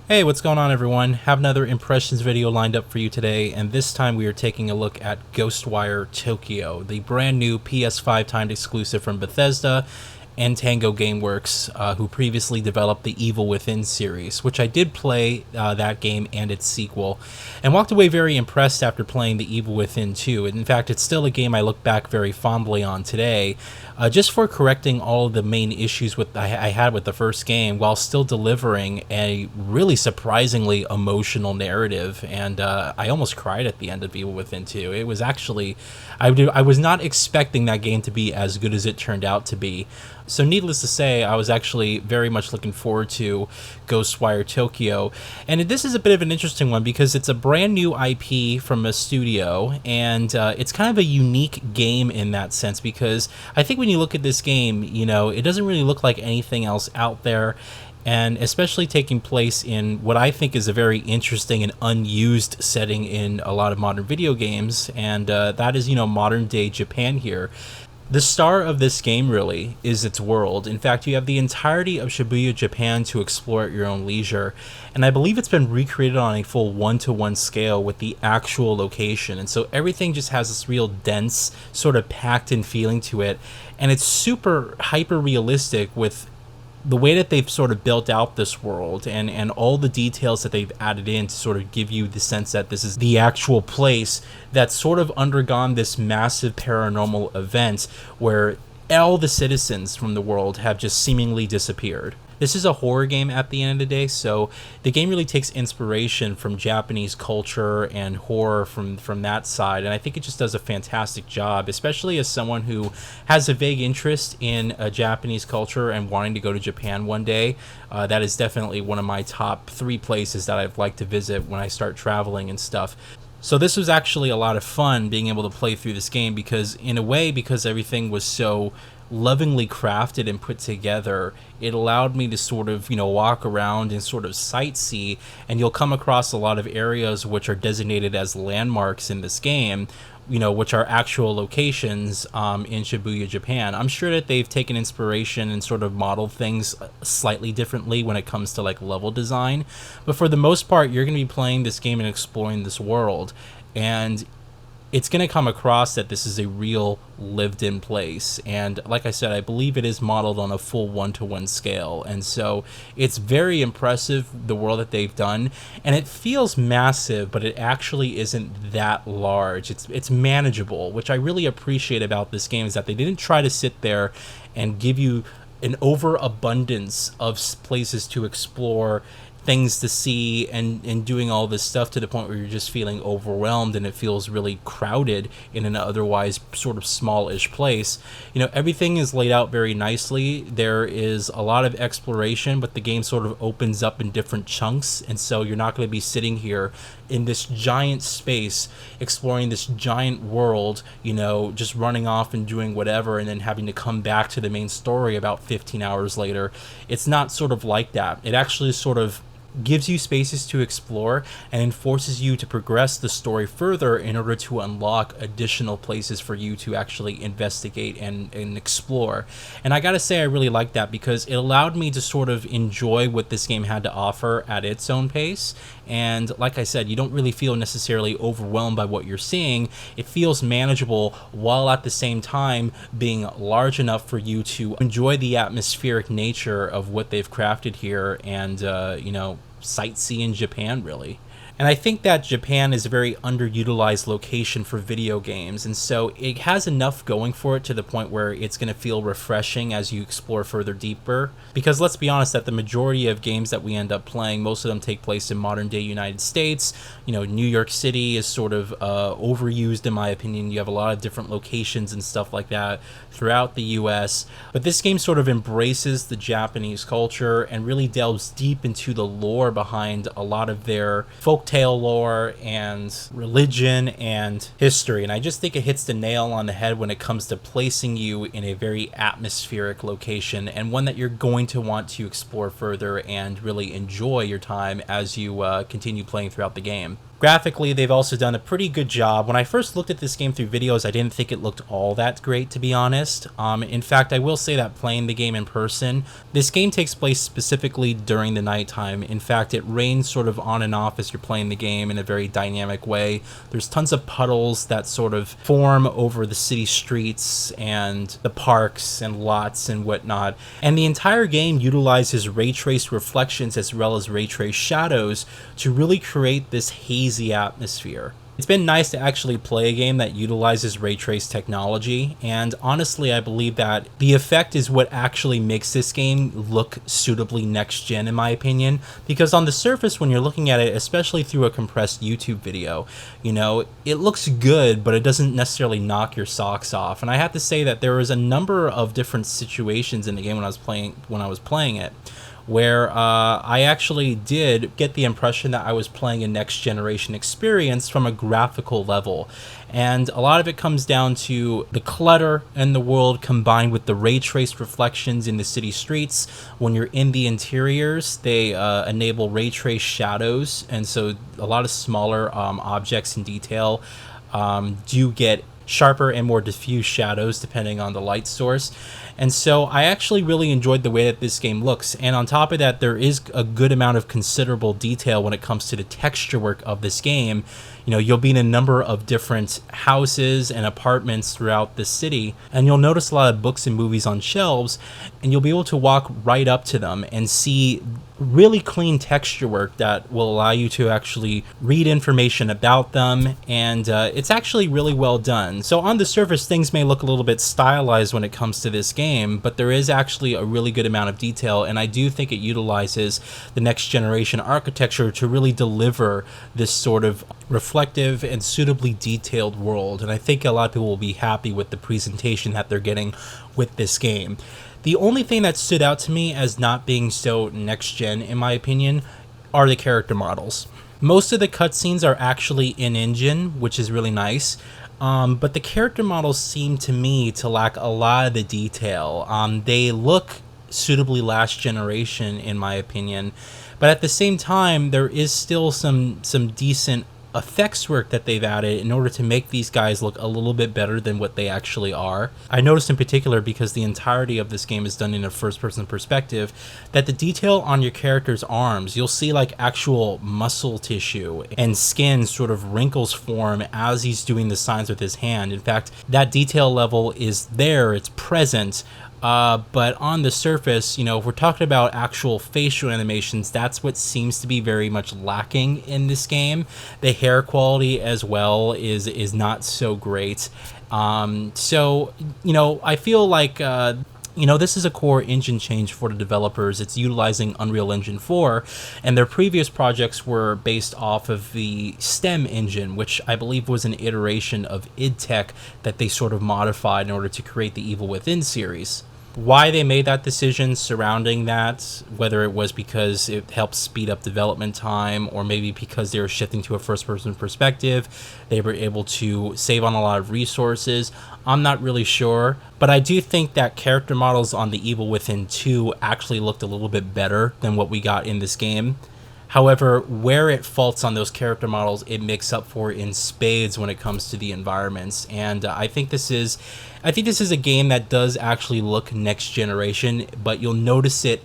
Hey, what's going on everyone? Have another impressions video lined up for you today, and this time we are taking a look at Ghostwire Tokyo, the brand new PS5 timed exclusive from Bethesda and Tango Gameworks, who previously developed the Evil Within series, which I did play that game and its sequel, and walked away very impressed after playing the Evil Within 2. In fact, it's still a game I look back very fondly on today, just for correcting all of the main issues I had with the first game, while still delivering a really surprisingly emotional narrative. And I almost cried at the end of Evil Within 2. It was actually, I was not expecting that game to be as good as it turned out to be. So needless to say, I was actually very much looking forward to Ghostwire Tokyo. And this is a bit of an interesting one because it's a brand new IP from a studio, and it's kind of a unique game in that sense, because I think when you look at this game, it doesn't really look like anything else out there, and especially taking place in what I think is a very interesting and unused setting in a lot of modern video games, and that is, modern day Japan here. The star of this game really is its world. In fact, you have the entirety of Shibuya, Japan to explore at your own leisure, and I believe it's been recreated on a full one-to-one scale with the actual location, and so everything just has this real dense, sort of packed-in feeling to it, and it's super hyper-realistic with the way that they've sort of built out this world, and all the details that they've added in to sort of give you the sense that this is the actual place that's sort of undergone this massive paranormal event where all the citizens from the world have just seemingly disappeared. This is a horror game at the end of the day, so the game really takes inspiration from Japanese culture and horror from that side, and I think it just does a fantastic job, especially as someone who has a vague interest in Japanese culture and wanting to go to Japan one day. That is definitely one of my top 3 places that I'd like to visit when I start traveling and stuff. So this was actually a lot of fun being able to play through this game, because in a way, because everything was so lovingly crafted and put together, it allowed me to sort of, walk around and sort of sightsee, and you'll come across a lot of areas which are designated as landmarks in this game, which are actual locations in Shibuya, Japan. I'm sure that they've taken inspiration and sort of modeled things slightly differently when it comes to like level design, but for the most part, you're going to be playing this game and exploring this world, and it's going to come across that this is a real lived-in place. And like I said, I believe it is modeled on a full one-to-one scale. And so it's very impressive, the world that they've done. And it feels massive, but it actually isn't that large. It's manageable, which I really appreciate about this game, is that they didn't try to sit there and give you an overabundance of places to explore, things to see, and doing all this stuff to the point where you're just feeling overwhelmed and it feels really crowded in an otherwise sort of smallish place. Everything is laid out very nicely. There is a lot of exploration, but the game sort of opens up in different chunks, and so you're not going to be sitting here in this giant space exploring this giant world, just running off and doing whatever and then having to come back to the main story about 15 hours later. It's not sort of like that. It actually sort of gives you spaces to explore and forces you to progress the story further in order to unlock additional places for you to actually investigate and explore. And I gotta say, I really like that, because it allowed me to sort of enjoy what this game had to offer at its own pace. And like I said, you don't really feel necessarily overwhelmed by what you're seeing. It feels manageable, while at the same time being large enough for you to enjoy the atmospheric nature of what they've crafted here, and sightsee in Japan, really. And I think that Japan is a very underutilized location for video games, and so it has enough going for it to the point where it's going to feel refreshing as you explore further deeper. Because let's be honest, that the majority of games that we end up playing, most of them take place in modern day United States. New York City is sort of overused in my opinion. You have a lot of different locations and stuff like that throughout the US. But this game sort of embraces the Japanese culture and really delves deep into the lore behind a lot of their folktale lore and religion and history. And I just think it hits the nail on the head when it comes to placing you in a very atmospheric location, and one that you're going to want to explore further and really enjoy your time as you continue playing throughout the game. Graphically, they've also done a pretty good job. When I first looked at this game through videos, I didn't think it looked all that great, to be honest. In fact, I will say that playing the game in person, this game takes place specifically during the nighttime. In fact, it rains sort of on and off as you're playing the game in a very dynamic way. There's tons of puddles that sort of form over the city streets and the parks and lots and whatnot. And the entire game utilizes ray trace reflections as well as ray trace shadows to really create this hazy atmosphere. It's been nice to actually play a game that utilizes ray trace technology, and honestly I believe that the effect is what actually makes this game look suitably next gen in my opinion, because on the surface when you're looking at it, especially through a compressed YouTube video, you know, it looks good, but it doesn't necessarily knock your socks off. And I have to say that there was a number of different situations in the game when I was playing it where I actually did get the impression that I was playing a next generation experience from a graphical level. And a lot of it comes down to the clutter in the world combined with the ray traced reflections in the city streets. When you're in the interiors, they enable ray trace shadows, and so a lot of smaller objects in detail do get sharper and more diffuse shadows depending on the light source. And so I actually really enjoyed the way that this game looks, and on top of that there is a good amount of considerable detail when it comes to the texture work of this game. You know, you'll be in a number of different houses and apartments throughout the city, and you'll notice a lot of books and movies on shelves, and you'll be able to walk right up to them and see really clean texture work that will allow you to actually read information about them, and it's actually really well done. So on the surface things may look a little bit stylized when it comes to this game, but there is actually a really good amount of detail, and I do think it utilizes the next generation architecture to really deliver this sort of reflective and suitably detailed world. And I think a lot of people will be happy with the presentation that they're getting with this game. The only thing that stood out to me as not being so next gen, in my opinion, are the character models. Most of the cutscenes are actually in-engine, which is really nice. But the character models seem to me to lack a lot of the detail. They look suitably last generation, in my opinion. But at the same time, there is still some decent effects work that they've added in order to make these guys look a little bit better than what they actually are. I noticed in particular, because the entirety of this game is done in a first-person perspective, that the detail on your character's arms, you'll see like actual muscle tissue and skin sort of wrinkles form as he's doing the signs with his hand. In fact, that detail level is there, it's present. But on the surface, you know, if we're talking about actual facial animations, that's what seems to be very much lacking in this game. The hair quality as well is not so great. So, you know, I feel like, you know, this is a core engine change for the developers. It's utilizing Unreal Engine 4, and their previous projects were based off of the STEM engine, which I believe was an iteration of id Tech that they sort of modified in order to create the Evil Within series. Why they made that decision surrounding that, whether it was because it helped speed up development time, or maybe because they were shifting to a first-person perspective, they were able to save on a lot of resources, I'm not really sure. But I do think that character models on the Evil Within 2 actually looked a little bit better than what we got in this game. However, where it faults on those character models, it makes up for in spades when it comes to the environments. And I think this is a game that does actually look next generation, but you'll notice it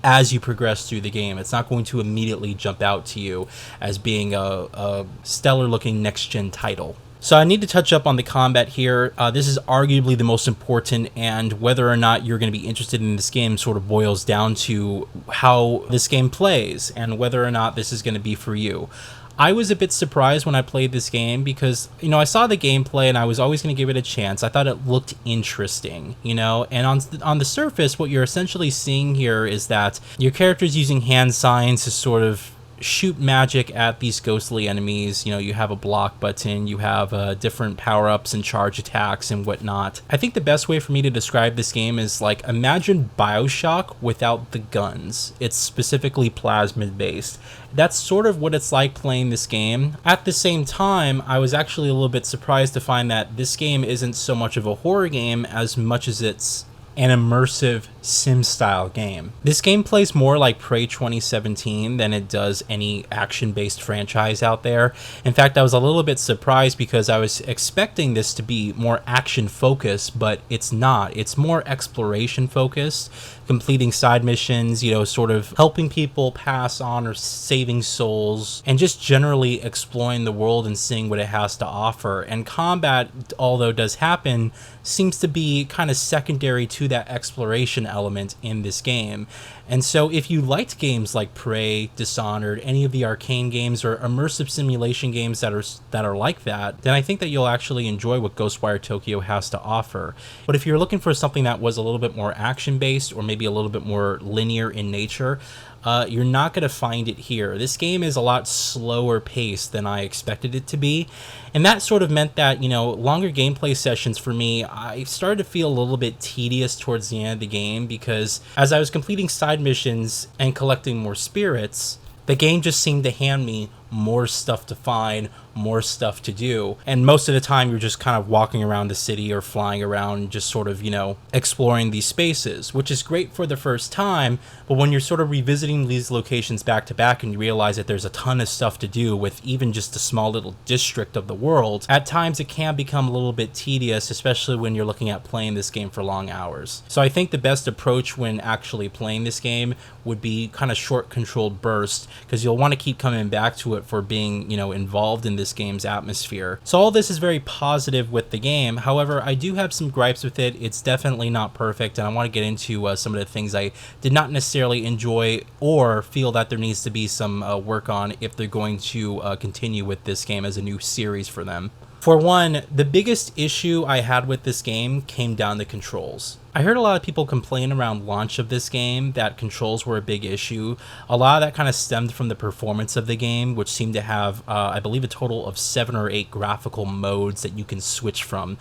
as you progress through the game. It's not going to immediately jump out to you as being a stellar looking next gen title. So I need to touch up on the combat here. This is arguably the most important, and whether or not you're going to be interested in this game sort of boils down to how this game plays and whether or not this is going to be for you. I was a bit surprised when I played this game because, you know, I saw the gameplay and I was always going to give it a chance. I thought it looked interesting, you know, and on the surface, what you're essentially seeing here is that your character's using hand signs to sort of shoot magic at these ghostly enemies. You know, you have a block button, you have different power-ups and charge attacks and whatnot. I think the best way for me to describe this game is like, imagine BioShock without the guns. It's specifically plasmid based. That's sort of what it's like playing this game. At the same time, I was actually a little bit surprised to find that this game isn't so much of a horror game as much as it's an immersive sim-style game. This game plays more like Prey 2017 than it does any action-based franchise out there. In fact, I was a little bit surprised because I was expecting this to be more action-focused, but it's not. It's more exploration-focused, completing side missions, sort of helping people pass on or saving souls, and just generally exploring the world and seeing what it has to offer. And combat, although does happen, seems to be kind of secondary to that exploration element in this game. And so if you liked games like Prey, Dishonored, any of the Arcane games or immersive simulation games that are like that, then I think that you'll actually enjoy what Ghostwire Tokyo has to offer. But if you're looking for something that was a little bit more action-based or maybe a little bit more linear in nature, you're not going to find it here. This game is a lot slower paced than I expected it to be, and that sort of meant that, longer gameplay sessions for me, I started to feel a little bit tedious towards the end of the game, because as I was completing side missions and collecting more spirits, the game just seemed to hand me more stuff to find, more stuff to do. And most of the time you're just kind of walking around the city or flying around, just sort of, exploring these spaces, which is great for the first time. But when you're sort of revisiting these locations back to back and you realize that there's a ton of stuff to do with even just a small little district of the world, at times it can become a little bit tedious, especially when you're looking at playing this game for long hours. So I think the best approach when actually playing this game would be kind of short controlled bursts, because you'll want to keep coming back to it for being, involved in this game's atmosphere. So all this is very positive with the game. However, I do have some gripes with it. It's definitely not perfect, and I want to get into some of the things I did not necessarily enjoy or feel that there needs to be some work on if they're going to continue with this game as a new series for them. For one, the biggest issue I had with this game came down to controls. I heard a lot of people complain around launch of this game that controls were a big issue. A lot of that kind of stemmed from the performance of the game, which seemed to have, I believe, a total of 7 or 8 graphical modes that you can switch from.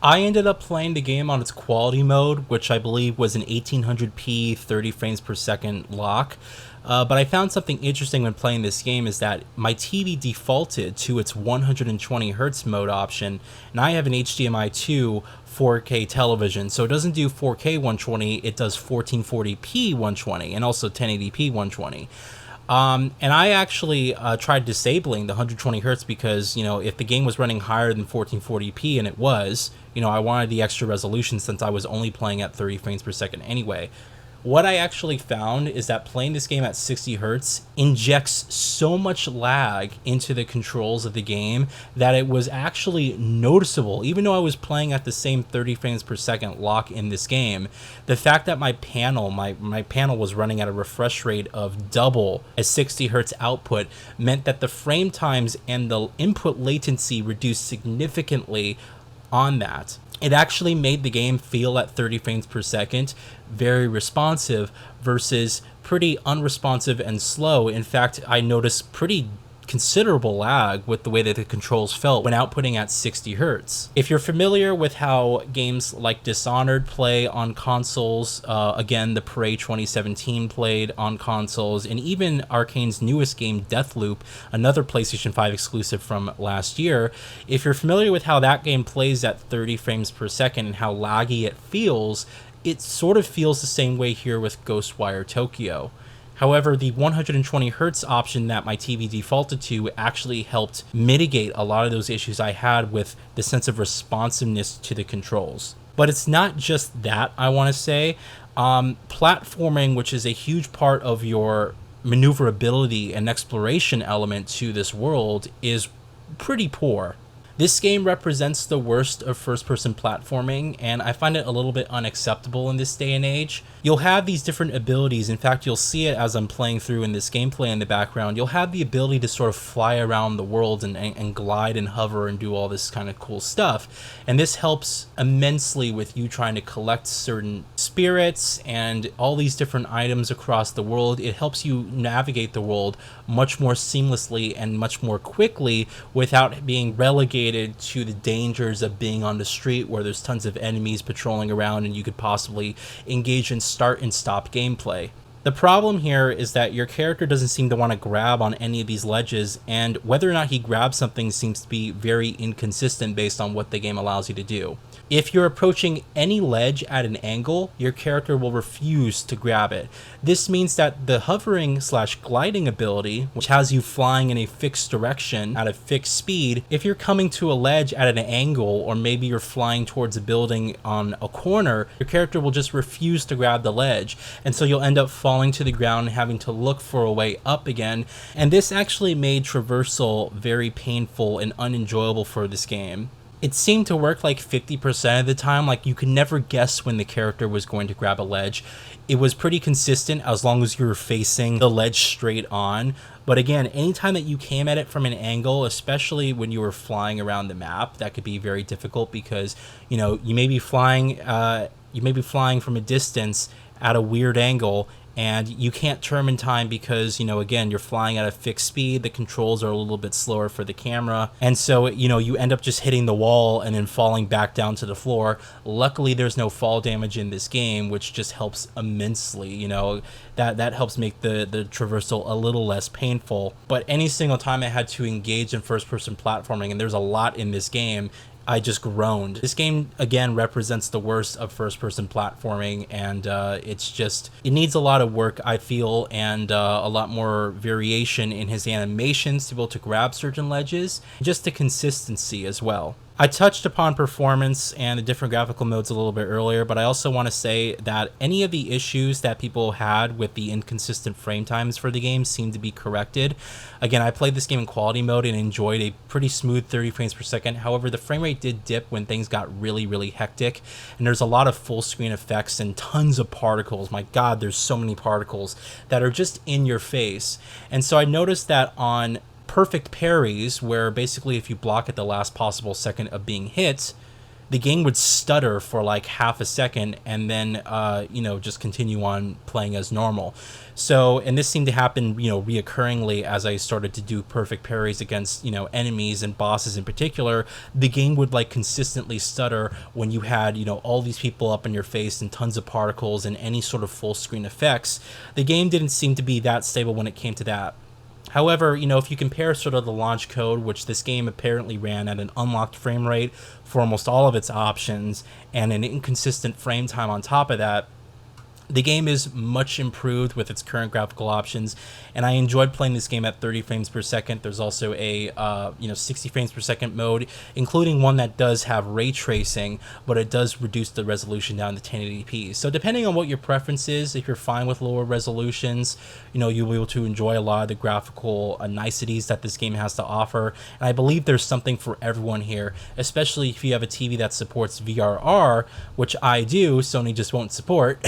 I ended up playing the game on its quality mode, which I believe was an 1800p 30 frames per second lock. But I found something interesting when playing this game is that my TV defaulted to its 120 Hz mode option, and I have an HDMI 2 4K television, so it doesn't do 4K 120, it does 1440p 120 and also 1080p 120. And I actually tried disabling the 120 Hz because, if the game was running higher than 1440p, and it was, I wanted the extra resolution since I was only playing at 30 frames per second anyway. What I actually found is that playing this game at 60 Hz injects so much lag into the controls of the game that it was actually noticeable. Even though I was playing at the same 30 frames per second lock in this game, the fact that my panel was running at a refresh rate of double a 60 Hz output meant that the frame times and the input latency reduced significantly on that. It actually made the game feel at 30 frames per second very responsive versus pretty unresponsive and slow. In fact, I noticed pretty considerable lag with the way that the controls felt when outputting at 60 Hz. If you're familiar with how games like Dishonored play on consoles, again, the Prey 2017 played on consoles, and even Arcane's newest game, Deathloop, another PlayStation 5 exclusive from last year, if you're familiar with how that game plays at 30 frames per second and how laggy it feels, it sort of feels the same way here with Ghostwire Tokyo. However, the 120 Hz option that my TV defaulted to actually helped mitigate a lot of those issues I had with the sense of responsiveness to the controls. But it's not just that, I want to say. Platforming, which is a huge part of your maneuverability and exploration element to this world, is pretty poor. This game represents the worst of first-person platforming, and I find it a little bit unacceptable in this day and age. You'll have these different abilities. In fact, you'll see it as I'm playing through in this gameplay in the background. You'll have the ability to sort of fly around the world and glide and hover and do all this kind of cool stuff. And this helps immensely with you trying to collect certain spirits and all these different items across the world. It helps you navigate the world much more seamlessly and much more quickly without being relegated to the dangers of being on the street where there's tons of enemies patrolling around and you could possibly engage in start and stop gameplay. The problem here is that your character doesn't seem to want to grab on any of these ledges, and whether or not he grabs something seems to be very inconsistent based on what the game allows you to do. If you're approaching any ledge at an angle, your character will refuse to grab it. This means that the hovering / gliding ability, which has you flying in a fixed direction at a fixed speed, if you're coming to a ledge at an angle, or maybe you're flying towards a building on a corner, your character will just refuse to grab the ledge, and so you'll end up falling to the ground and having to look for a way up again. And this actually made traversal very painful and unenjoyable for this game. It seemed to work like 50% of the time. Like, you could never guess when the character was going to grab a ledge. It was pretty consistent as long as you were facing the ledge straight on. But again, anytime that you came at it from an angle, especially when you were flying around the map, that could be very difficult because, you know, you may be flying from a distance at a weird angle, and you can't turn in time because, you know, again, you're flying at a fixed speed. The controls are a little bit slower for the camera. And so, you know, you end up just hitting the wall and then falling back down to the floor. Luckily, there's no fall damage in this game, which just helps immensely. You know, that helps make the traversal a little less painful. But any single time I had to engage in first-person platforming, and there's a lot in this game, I just groaned. This game, again, represents the worst of first-person platforming, and it needs a lot of work, I feel, and a lot more variation in his animations to be able to grab certain ledges, just the consistency as well. I touched upon performance and the different graphical modes a little bit earlier, but I also want to say that any of the issues that people had with the inconsistent frame times for the game seem to be corrected. Again, I played this game in quality mode and enjoyed a pretty smooth 30 frames per second. However, the frame rate did dip when things got really, really hectic, and there's a lot of full screen effects and tons of particles. My God, there's so many particles that are just in your face. And so I noticed that on perfect parries, where basically if you block at the last possible second of being hit, the game would stutter for like half a second and then just continue on playing as normal. So, and this seemed to happen, you know, reoccurringly as I started to do perfect parries against, you know, enemies and bosses in particular. The game would like consistently stutter when you had, you know, all these people up in your face and tons of particles and any sort of full screen effects. The game didn't seem to be that stable when it came to that. However, you know, if you compare sort of the launch code, which this game apparently ran at an unlocked frame rate for almost all of its options, and an inconsistent frame time on top of that, the game is much improved with its current graphical options, and I enjoyed playing this game at 30 frames per second. There's also a 60 frames per second mode, including one that does have ray tracing, but it does reduce the resolution down to 1080p. So depending on what your preference is, if you're fine with lower resolutions, you know, you'll be able to enjoy a lot of the graphical niceties that this game has to offer. And I believe there's something for everyone here, especially if you have a TV that supports VRR, which I do. Sony just won't support.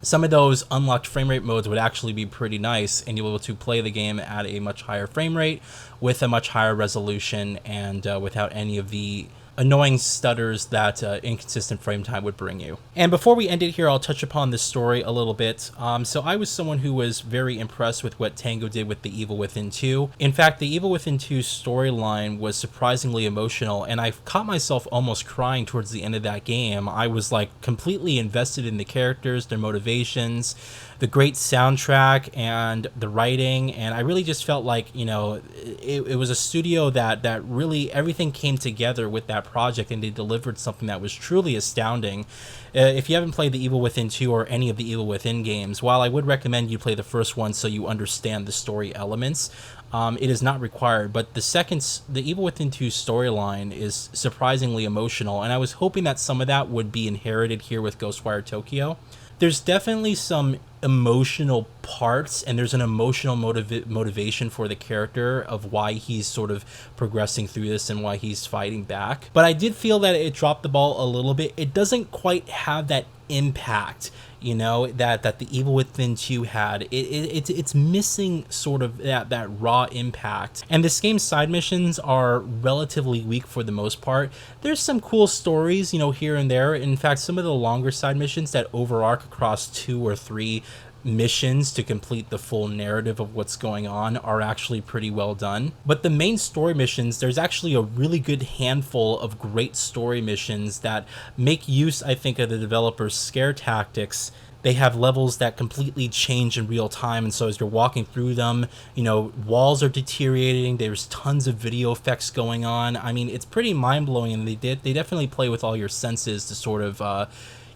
Some of those unlocked frame rate modes would actually be pretty nice, and you'll be able to play the game at a much higher frame rate with a much higher resolution and without any of the annoying stutters that inconsistent frame time would bring you. And before we end it here, I'll touch upon the story a little bit. So I was someone who was very impressed with what Tango did with The Evil Within 2. In fact, The Evil Within 2 storyline was surprisingly emotional, and I caught myself almost crying towards the end of that game. I was like completely invested in the characters, their motivations, the great soundtrack, and the writing, and I really just felt like, you know, it was a studio that really everything came together with that project, and they delivered something that was truly astounding. If you haven't played The Evil Within 2 or any of the Evil Within games, while I would recommend you play the first one so you understand the story elements, it is not required. But the Evil Within 2 storyline is surprisingly emotional, and I was hoping that some of that would be inherited here with Ghostwire Tokyo. There's definitely some emotional parts, and there's an emotional motivation for the character of why he's sort of progressing through this and why he's fighting back. But I did feel that it dropped the ball a little bit. It doesn't quite have that impact, you know, that The Evil Within 2 had. It's missing sort of that raw impact. And this game's side missions are relatively weak for the most part. There's some cool stories, you know, here and there. In fact, some of the longer side missions that overarch across 2 or 3 missions to complete the full narrative of what's going on are actually pretty well done. But the main story missions, there's actually a really good handful of great story missions that make use, I think, of the developers' scare tactics They have levels that completely change in real time, and so as you're walking through them, you know, walls are deteriorating, there's tons of video effects going on. I mean, it's pretty mind-blowing, and they definitely play with all your senses to sort of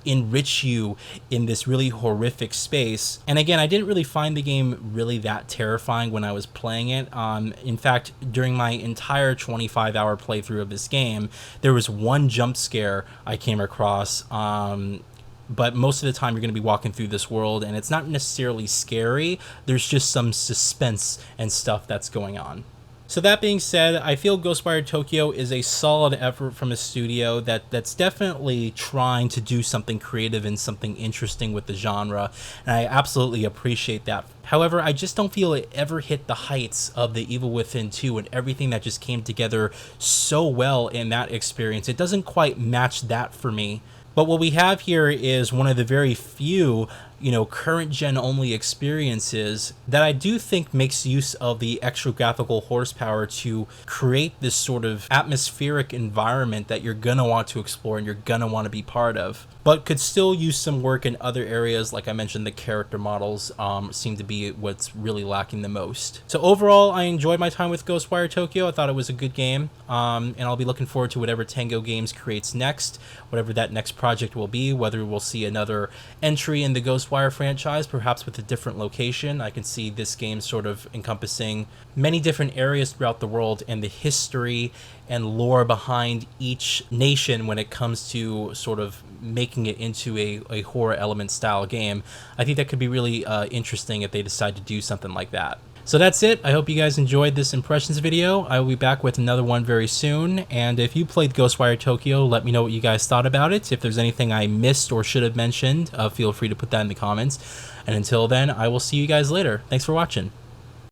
enrich you in this really horrific space. And again, I didn't really find the game really that terrifying when I was playing it. In fact, during my entire 25-hour playthrough of this game, there was one jump scare I came across. But most of the time you're going to be walking through this world, and it's not necessarily scary. There's just some suspense and stuff that's going on. So that being said, I feel Ghostwire Tokyo is a solid effort from a studio that's definitely trying to do something creative and something interesting with the genre, and I absolutely appreciate that. However, I just don't feel it ever hit the heights of The Evil Within 2 and everything that just came together so well in that experience. It doesn't quite match that for me. But what we have here is one of the very few, you know, current gen only experiences that I do think makes use of the extra graphical horsepower to create this sort of atmospheric environment that you're gonna want to explore and you're gonna want to be part of, but could still use some work in other areas. Like I mentioned, the character models seem to be what's really lacking the most. So overall, I enjoyed my time with Ghostwire Tokyo. I thought it was a good game, and I'll be looking forward to whatever Tango Games creates next, whatever that next project will be, whether we'll see another entry in the Ghostwire franchise, perhaps with a different location. I can see this game sort of encompassing many different areas throughout the world and the history and lore behind each nation when it comes to sort of making it into a horror element style game. I think that could be really interesting if they decide to do something like that. So that's it. I hope you guys enjoyed this impressions video. I will be back with another one very soon. And if you played Ghostwire Tokyo, let me know what you guys thought about it. If there's anything I missed or should have mentioned, feel free to put that in the comments. And until then, I will see you guys later. Thanks for watching.